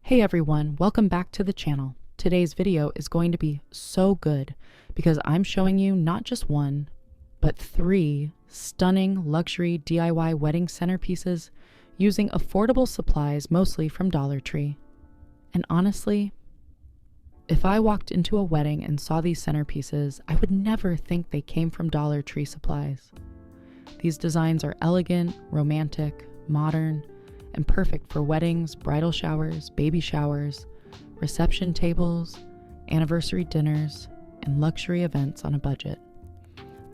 Hey everyone, welcome back to the channel. Today's video is going to be so good because I'm showing you not just one, but 3 stunning luxury DIY wedding centerpieces using affordable supplies mostly from Dollar Tree. And honestly, if I walked into a wedding and saw these centerpieces, I would never think they came from Dollar Tree supplies. These designs are elegant, romantic, modern, and perfect for weddings, bridal showers, baby showers, reception tables, anniversary dinners, and luxury events on a budget.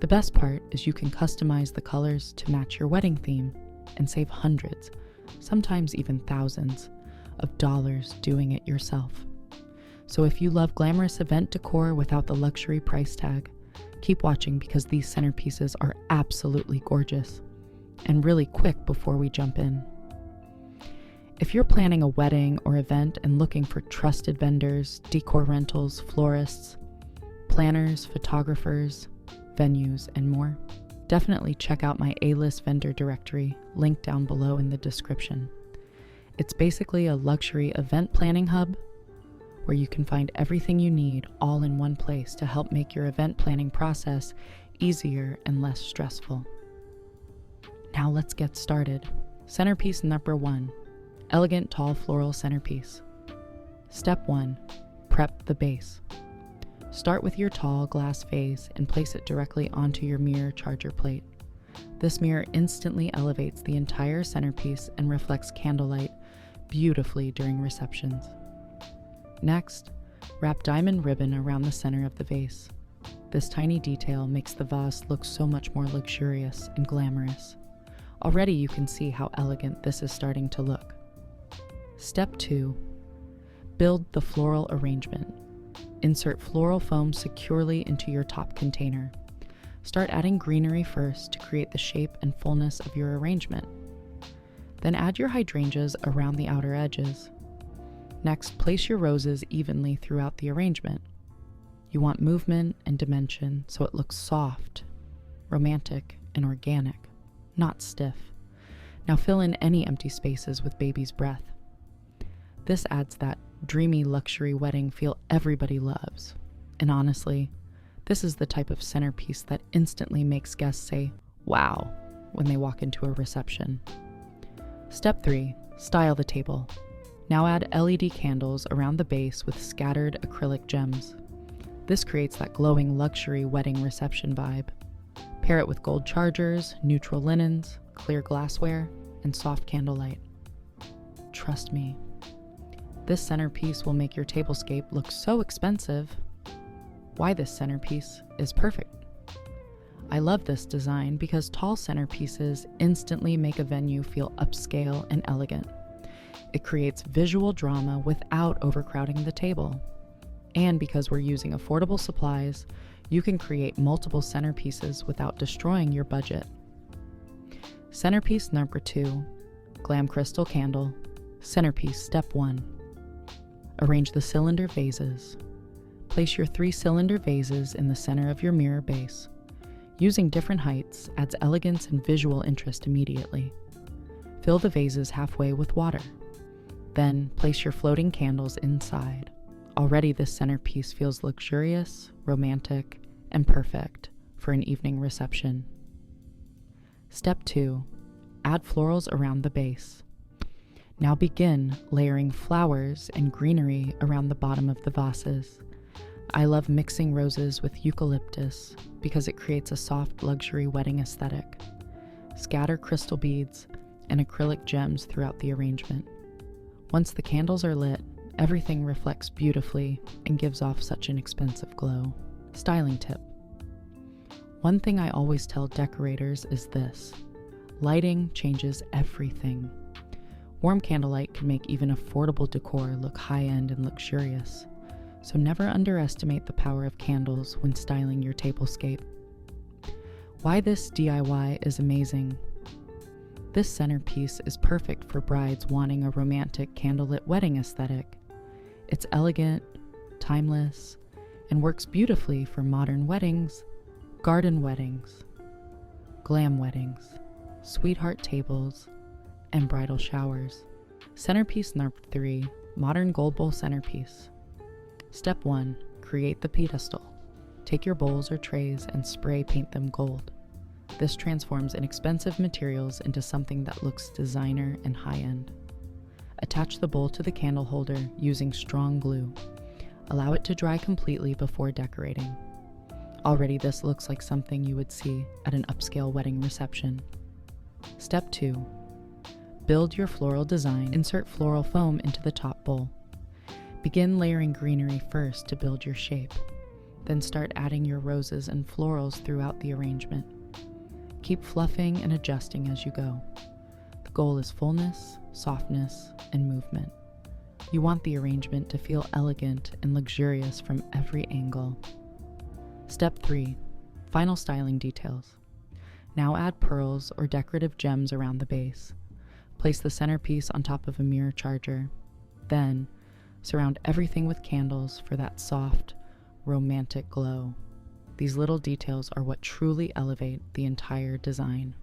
The best part is you can customize the colors to match your wedding theme and save hundreds, sometimes even thousands, of dollars doing it yourself. So if you love glamorous event decor without the luxury price tag, keep watching because these centerpieces are absolutely gorgeous. And really quick before we jump in. If you're planning a wedding or event and looking for trusted vendors, decor rentals, florists, planners, photographers, venues, and more, definitely check out my A-list vendor directory, linked down below in the description. It's basically a luxury event planning hub where you can find everything you need all in one place to help make your event planning process easier and less stressful. Now let's get started. Centerpiece number 1. Elegant tall floral centerpiece. Step 1. Prep the base. Start with your tall glass vase and place it directly onto your mirror charger plate. This mirror instantly elevates the entire centerpiece and reflects candlelight beautifully during receptions. Next, wrap diamond ribbon around the center of the vase. This tiny detail makes the vase look so much more luxurious and glamorous. Already you can see how elegant this is starting to look. Step 2. Build the floral arrangement. Insert floral foam securely into your top container. Start adding greenery first to create the shape and fullness of your arrangement. Then add your hydrangeas around the outer edges. Next, place your roses evenly throughout the arrangement. You want movement and dimension so it looks soft, romantic, and organic, not stiff. Now fill in any empty spaces with baby's breath. This adds that dreamy luxury wedding feel everybody loves. And honestly, this is the type of centerpiece that instantly makes guests say, "Wow," when they walk into a reception. Step 3. Style the table. Now add LED candles around the base with scattered acrylic gems. This creates that glowing luxury wedding reception vibe. Pair it with gold chargers, neutral linens, clear glassware, and soft candlelight. Trust me, this centerpiece will make your tablescape look so expensive. Why this centerpiece is perfect. I love this design because tall centerpieces instantly make a venue feel upscale and elegant. It creates visual drama without overcrowding the table. And because we're using affordable supplies, you can create multiple centerpieces without destroying your budget. Centerpiece number 2. Glam crystal candle. Centerpiece step 1. Arrange the cylinder vases. Place your 3 cylinder vases in the center of your mirror base. Using different heights adds elegance and visual interest immediately. Fill the vases halfway with water. Then place your floating candles inside. Already this centerpiece feels luxurious, romantic, and perfect for an evening reception. Step 2. Add florals around the base. Now begin layering flowers and greenery around the bottom of the vases. I love mixing roses with eucalyptus because it creates a soft luxury wedding aesthetic. Scatter crystal beads and acrylic gems throughout the arrangement. Once the candles are lit, everything reflects beautifully and gives off such an expensive glow. Styling tip. One thing I always tell decorators is this: lighting changes everything. Warm candlelight can make even affordable decor look high-end and luxurious, so never underestimate the power of candles when styling your tablescape. Why this DIY is amazing. This centerpiece is perfect for brides wanting a romantic candlelit wedding aesthetic. It's elegant, timeless, and works beautifully for modern weddings, garden weddings, glam weddings, sweetheart tables, and bridal showers. Centerpiece number 3, Modern gold bowl centerpiece. Step 1. Create the pedestal. Take your bowls or trays and spray paint them gold. This transforms inexpensive materials into something that looks designer and high-end. Attach the bowl to the candle holder using strong glue. Allow it to dry completely before decorating. Already this looks like something you would see at an upscale wedding reception. Step 2. Build your floral design. Insert floral foam into the top bowl. Begin layering greenery first to build your shape. Then start adding your roses and florals throughout the arrangement. Keep fluffing and adjusting as you go. The goal is fullness, softness, and movement. You want the arrangement to feel elegant and luxurious from every angle. Step 3. Final styling details. Now add pearls or decorative gems around the base. Place the centerpiece on top of a mirror charger. Then, surround everything with candles for that soft, romantic glow. These little details are what truly elevate the entire design.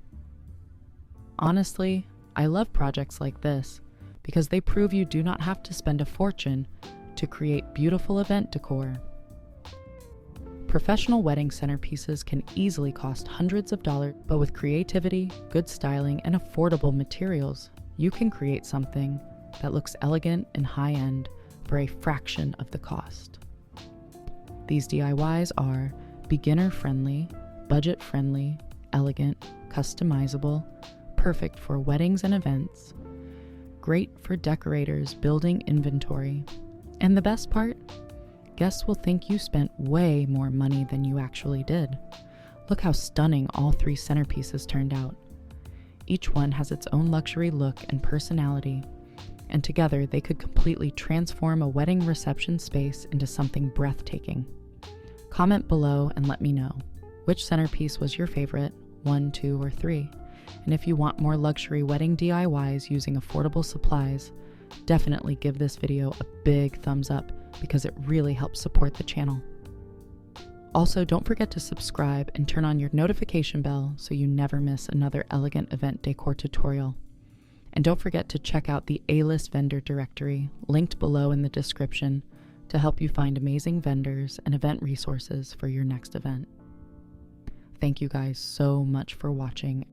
Honestly, I love projects like this because they prove you do not have to spend a fortune to create beautiful event decor. Professional wedding centerpieces can easily cost hundreds of dollars, but with creativity, good styling, and affordable materials, you can create something that looks elegant and high-end for a fraction of the cost. These DIYs are beginner-friendly, budget-friendly, elegant, customizable, perfect for weddings and events, great for decorators building inventory, and the best part? Guests will think you spent way more money than you actually did. Look how stunning all 3 centerpieces turned out. Each one has its own luxury look and personality, and together they could completely transform a wedding reception space into something breathtaking. Comment below and let me know which centerpiece was your favorite, 1, 2, or 3. And if you want more luxury wedding DIYs using affordable supplies, definitely give this video a big thumbs up because it really helps support the channel. Also, don't forget to subscribe and turn on your notification bell so you never miss another elegant event decor tutorial. And don't forget to check out the A-list vendor directory linked below in the description to help you find amazing vendors and event resources for your next event. Thank you guys so much for watching.